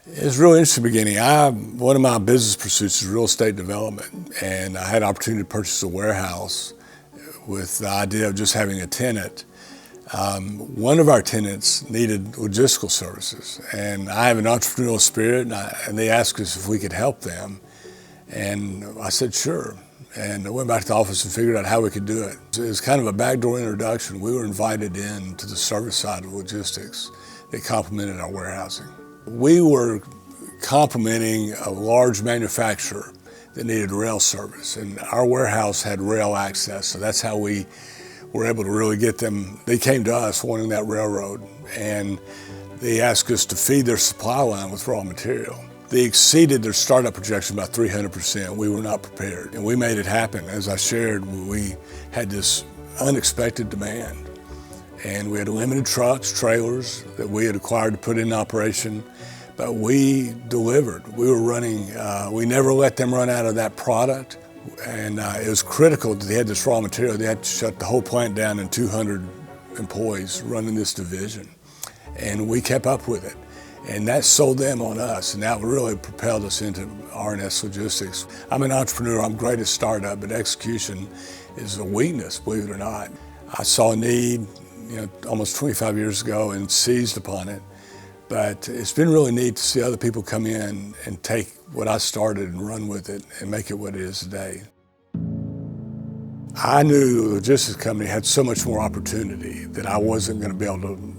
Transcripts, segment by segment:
It's really interesting beginning. One of my business pursuits is real estate development, and I had an opportunity to purchase a warehouse with the idea of just having a tenant. One of our tenants needed logistical services, and I have an entrepreneurial spirit, and they asked us if we could help them. And I said, sure. And I went back to the office and figured out how we could do it. It was kind of a backdoor introduction. We were invited in to the service side of logistics that complemented our warehousing. We were complementing a large manufacturer that needed rail service, and our warehouse had rail access, so that's how we were able to really get them. They came to us wanting that railroad, and they asked us to feed their supply line with raw material. They exceeded their startup projection by 300%. We were not prepared, and we made it happen. As I shared, we had this unexpected demand, and we had limited trucks, trailers that we had acquired to put in operation, but we delivered. We were running, we never let them run out of that product, and it was critical that they had this raw material. They had to shut the whole plant down and 200 employees running this division, and we kept up with it. And that sold them on us, and that really propelled us into R&S Logistics. I'm an entrepreneur, I'm great at startup, but execution is a weakness, believe it or not. I saw a need, almost 25 years ago and seized upon it. But it's been really neat to see other people come in and take what I started and run with it and make it what it is today. I knew the logistics company had so much more opportunity that I wasn't going to be able to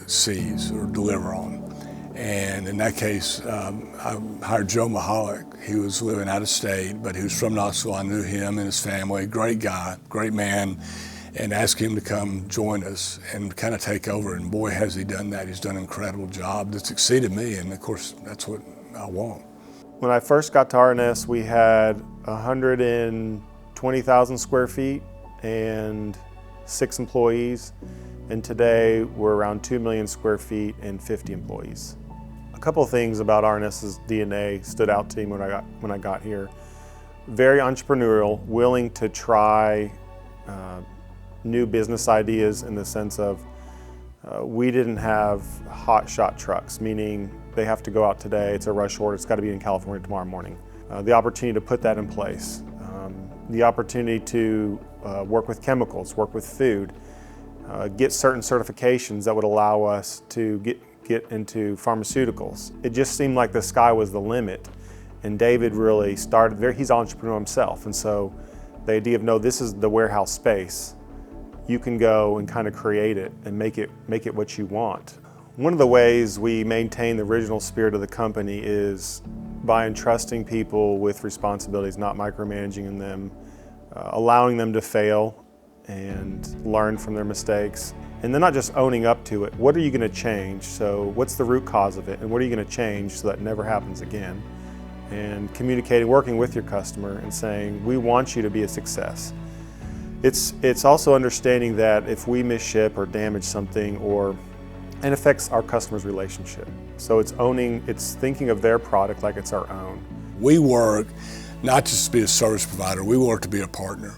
seize or deliver on. And in that case, I hired Joe Mahalik. He was living out of state, but he was from Knoxville. I knew him and his family, great guy, great man, and asked him to come join us and kind of take over. And boy, has he done that. He's done an incredible job that's exceeded me, and of course, that's what I want. When I first got to R&S, we had 120,000 square feet and 6 employees. And today, we're around 2 million square feet and 50 employees. A couple of things about R&S's DNA stood out to me when I got here. Very entrepreneurial, willing to try new business ideas in the sense of we didn't have hot shot trucks, meaning they have to go out today, it's a rush order, it's got to be in California tomorrow morning. The opportunity to put that in place, the opportunity to work with chemicals, work with food, get certain certifications that would allow us to get into pharmaceuticals. It just seemed like the sky was the limit, and David really started there. He's an entrepreneur himself, and so the idea of, no, this is the warehouse space. You can go and kind of create it and make it what you want. One of the ways we maintain the original spirit of the company is by entrusting people with responsibilities, not micromanaging them, allowing them to fail and learn from their mistakes. And then not just owning up to it. What are you going to change? So what's the root cause of it? And what are you going to change so that it never happens again? And communicating, working with your customer and saying, we want you to be a success. It's also understanding that if we misship or damage something, it affects our customer's relationship. So it's thinking of their product like it's our own. We work not just to be a service provider, we work to be a partner.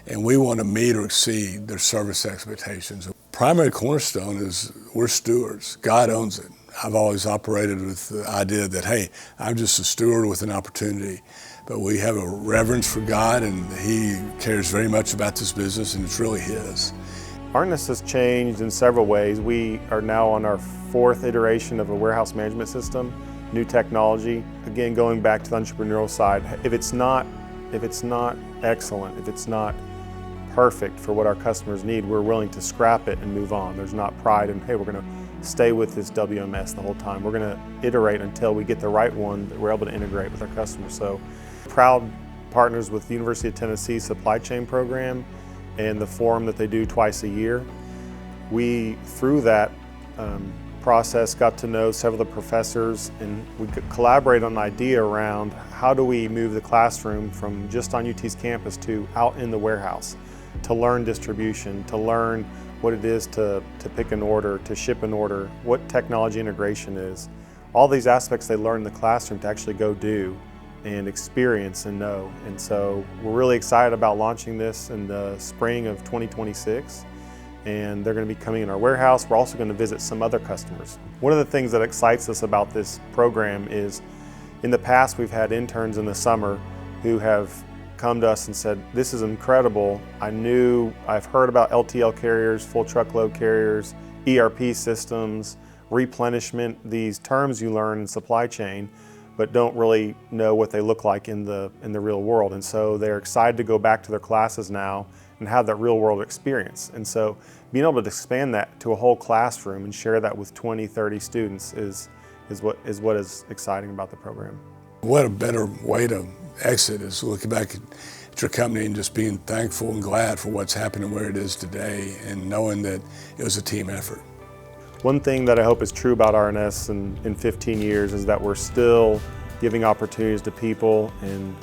And we want to meet or exceed their service expectations. The primary cornerstone is we're stewards. God owns it. I've always operated with the idea that, hey, I'm just a steward with an opportunity. But we have a reverence for God, and He cares very much about this business, and it's really His. R&S has changed in several ways. We are now on our 4th iteration of a warehouse management system, new technology. Again, going back to the entrepreneurial side, if it's not excellent, if it's not perfect for what our customers need, we're willing to scrap it and move on. There's not pride in, hey, we're going to stay with this WMS the whole time. We're going to iterate until we get the right one that we're able to integrate with our customers. So proud partners with the University of Tennessee supply chain program and the forum that they do twice a year. We, through that process, got to know several of the professors, and we could collaborate on an idea around how do we move the classroom from just on UT's campus to out in the warehouse, to learn distribution, to learn what it is to pick an order, to ship an order, what technology integration is. All these aspects they learn in the classroom to actually go do and experience and know. And so we're really excited about launching this in the spring of 2026. and they're going to be coming in our warehouse. We're also going to visit some other customers. One of the things that excites us about this program is in the past we've had interns in the summer who have come to us and said, this is incredible. I've heard about LTL carriers, full truckload carriers, ERP systems, replenishment, these terms you learn in supply chain, but don't really know what they look like in the real world. And so they're excited to go back to their classes now and have that real world experience. And so being able to expand that to a whole classroom and share that with 20, 30 students is what is exciting about the program. What a better way to exit is looking back at your company and just being thankful and glad for what's happening where it is today and knowing that it was a team effort. One thing that I hope is true about R&S in 15 years is that we're still giving opportunities to people, and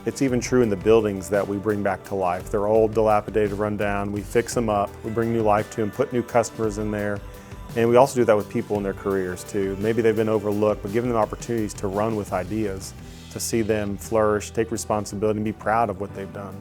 it's even true in the buildings that we bring back to life. They're old, dilapidated, run down. We fix them up, we bring new life to them, put new customers in there, and we also do that with people in their careers too. Maybe they've been overlooked, but giving them opportunities to run with ideas, to see them flourish, take responsibility, and be proud of what they've done.